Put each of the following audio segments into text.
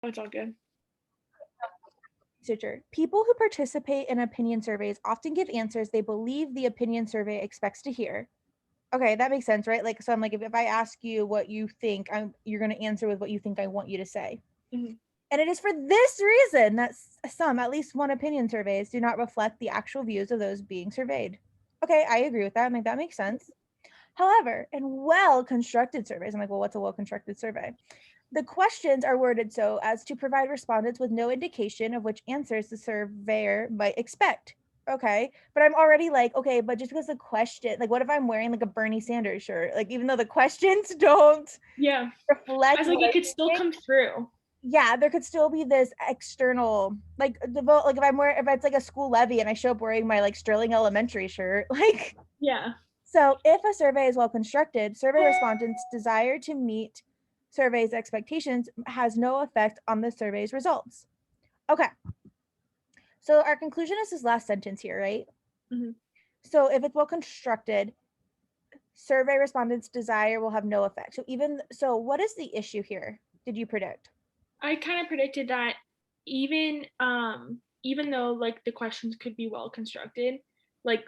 That's all good. Researcher. People who participate in opinion surveys often give answers they believe the opinion survey expects to hear. Okay, that makes sense, right? Like, so I'm like, if I ask you what you think, you're going to answer with what you think I want you to say. Mm-hmm. And it is for this reason that some, at least one opinion surveys, do not reflect the actual views of those being surveyed. Okay, I agree with that. Like, that makes sense. However, in well-constructed surveys, I'm like, well, what's a well-constructed survey? The questions are worded so as to provide respondents with no indication of which answers the surveyor might expect. Okay, but I'm already like, okay, but just because the question, like, what if I'm wearing like a Bernie Sanders shirt? Like, even though the questions don't Yeah. reflect I was like, what it I'm could still thinking, come through. yeah, there could still be this external, like the vote, like if it's like a school levy and I show up wearing my like Sterling Elementary shirt, like, Yeah. so if a survey is well constructed, survey respondents' desire to meet survey's expectations has no effect on the survey's results. Okay. So our conclusion is this last sentence here, right? Mm-hmm. So if it's well constructed, survey respondents' desire will have no effect. So what is the issue here? Did you predict? I kind of predicted that even though like the questions could be well constructed, like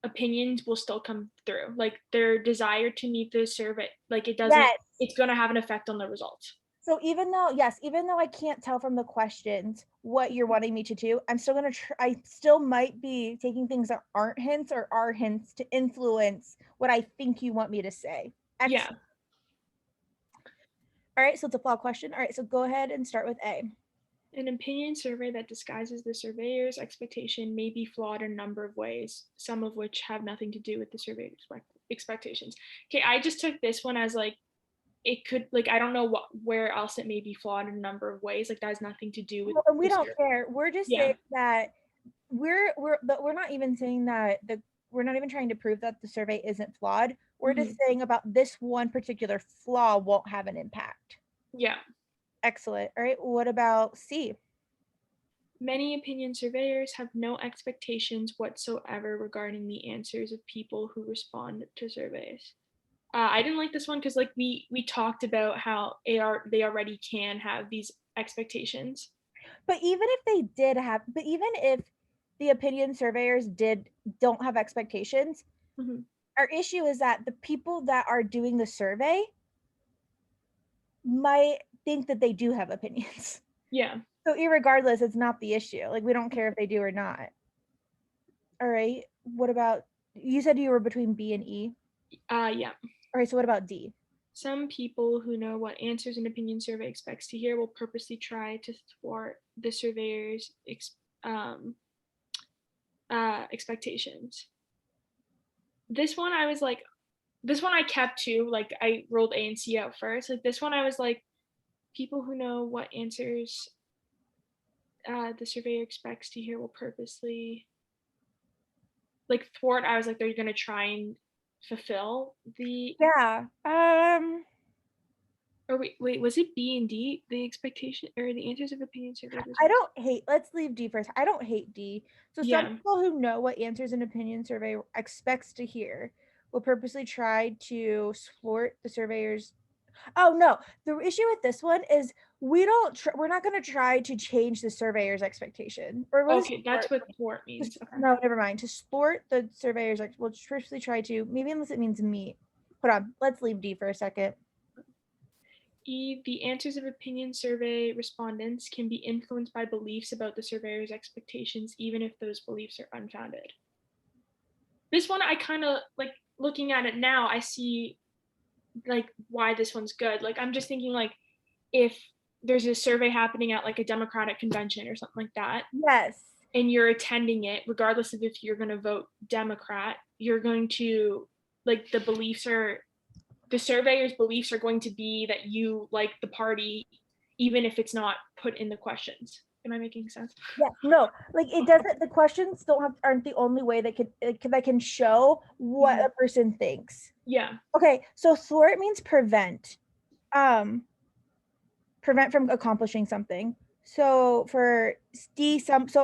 opinions will still come through. Like their desire to meet the survey, like Yes. it's gonna have an effect on the results. So even though I can't tell from the questions what you're wanting me to do, I'm still gonna I still might be taking things that aren't hints or are hints to influence what I think you want me to say. Yeah. Excellent. All right, so it's a flawed question. All right, so go ahead and start with A. An opinion survey that disguises the surveyor's expectation may be flawed in a number of ways, some of which have nothing to do with the surveyor's expectations. Okay, I just took this one as like it could like I don't know where else it may be flawed in a number of ways. Like that has nothing to do with Well, and we the don't survey. care. We're just Yeah. saying that but we're not even saying that we're not even trying to prove that the survey isn't flawed. We're just Mm-hmm. saying about this one particular flaw won't have an impact. Yeah. Excellent. All right, what about C? Many opinion surveyors have no expectations whatsoever regarding the answers of people who respond to surveys. I didn't like this one because like we talked about how they already can have these expectations. But even if the opinion surveyors don't have expectations, Mm-hmm. our issue is that the people that are doing the survey might think that they do have opinions. Yeah. So irregardless, it's not the issue. Like, we don't care if they do or not. All right. What about, you said you were between B and E. Yeah. All right, so what about D? Some people who know what answers an opinion survey expects to hear will purposely try to thwart the surveyor's um, expectations. This one I was like, this one I kept too. Like I rolled A and C out first. Like this one I was like, people who know what answers the surveyor expects to hear will purposely like thwart. I was like, they're gonna try and fulfill the. Yeah. Or wait, was it B and D? The expectation or the answers of opinion survey I results? don't hate, let's leave D first. I don't hate D. So some Yeah. people who know what answers an opinion survey expects to hear will purposely try to thwart the surveyor's. Oh no, the issue with this one is we're not going to try to change the surveyor's expectation. Or what is Okay, thwart? that's what thwart means. Okay. No, never mind. To thwart the surveyor's, we'll purposely try to, maybe unless it means meet. Hold on, let's leave D for a second. E, the answers of opinion survey respondents can be influenced by beliefs about the surveyor's expectations, even if those beliefs are unfounded. This one, I kind of like looking at it now, I see like why this one's good. Like, I'm just thinking, like, if there's a survey happening at like a Democratic convention or something like that, Yes. and you're attending it, regardless of if you're going to vote Democrat, you're going to like the surveyor's beliefs are going to be that you like the party, even if it's not put in the questions. Am I making sense? Yeah, no, like it doesn't. The questions aren't the only way that can show what Mhm. a person thinks. Yeah. Okay, so thwart means prevent, prevent from accomplishing something. So for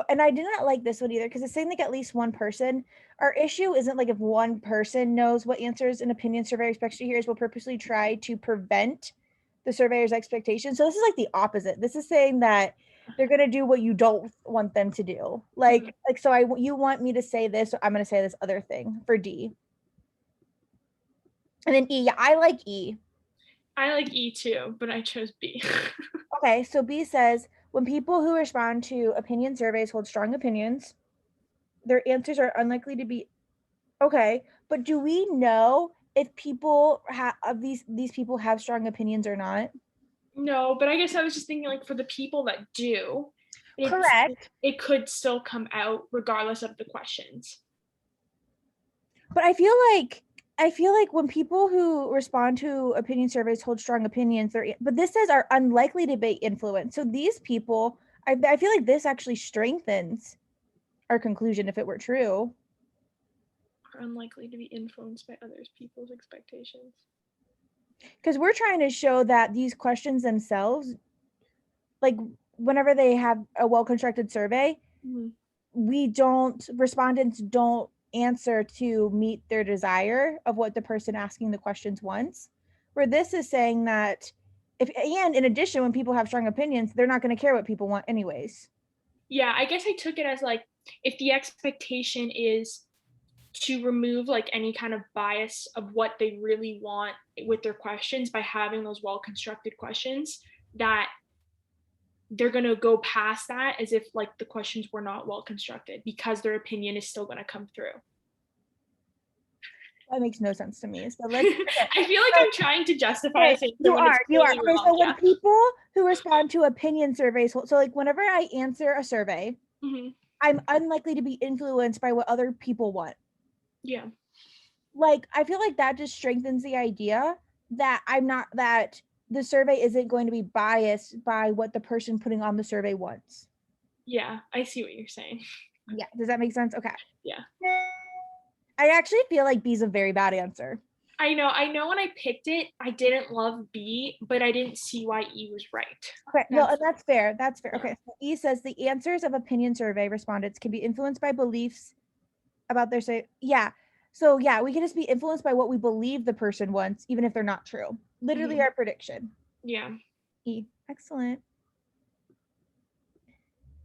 and I did not like this one either because it's saying like at least one person. Our issue isn't like if one person knows what answers an opinion survey expects to hear, will purposely try to prevent the surveyor's expectation. So this is like the opposite. This is saying that they're going to do what you don't want them to do. Like so you want me to say this, so I'm going to say this other thing for D. And then E, yeah, I like E. I like E too, but I chose B. Okay, so B says when people who respond to opinion surveys hold strong opinions, their answers are unlikely to be okay. But do we know if people of these people have strong opinions or not? No, but I guess I was just thinking like for the people that do, Correct. it could still come out regardless of the questions. But I feel like when people who respond to opinion surveys hold strong opinions, but this says are unlikely to be influenced. So these people, I feel like this actually strengthens our conclusion if it were true. Are unlikely to be influenced by others people's expectations. Because we're trying to show that these questions themselves, like whenever they have a well-constructed survey, respondents don't answer to meet their desire of what the person asking the questions wants. Where this is saying that and in addition, when people have strong opinions, they're not going to care what people want anyways. Yeah, I guess I took it as like if the expectation is to remove like any kind of bias of what they really want with their questions by having those well constructed questions, that they're going to go past that as if like the questions were not well constructed because their opinion is still going to come through. That makes no sense to me. So let's I feel like I'm trying to justify this answer you when it's are totally okay. wrong. So when people who respond to opinion surveys, so like whenever I answer a survey, I'm unlikely to be influenced by what other people want. Yeah. Like I feel like that just strengthens the idea that that the survey isn't going to be biased by what the person putting on the survey wants. Yeah, I see what you're saying. Yeah, does that make sense? Okay. Yeah. I actually feel like B's a very bad answer. I know when I picked it, I didn't love B, but I didn't see why E was right. Okay, no, and that's fair. That's fair. Okay, so E says the answers of opinion survey respondents can be influenced by beliefs about their say. Yeah, so yeah, we can just be influenced by what we believe the person wants, even if they're not true. Literally our prediction. Yeah. E, excellent.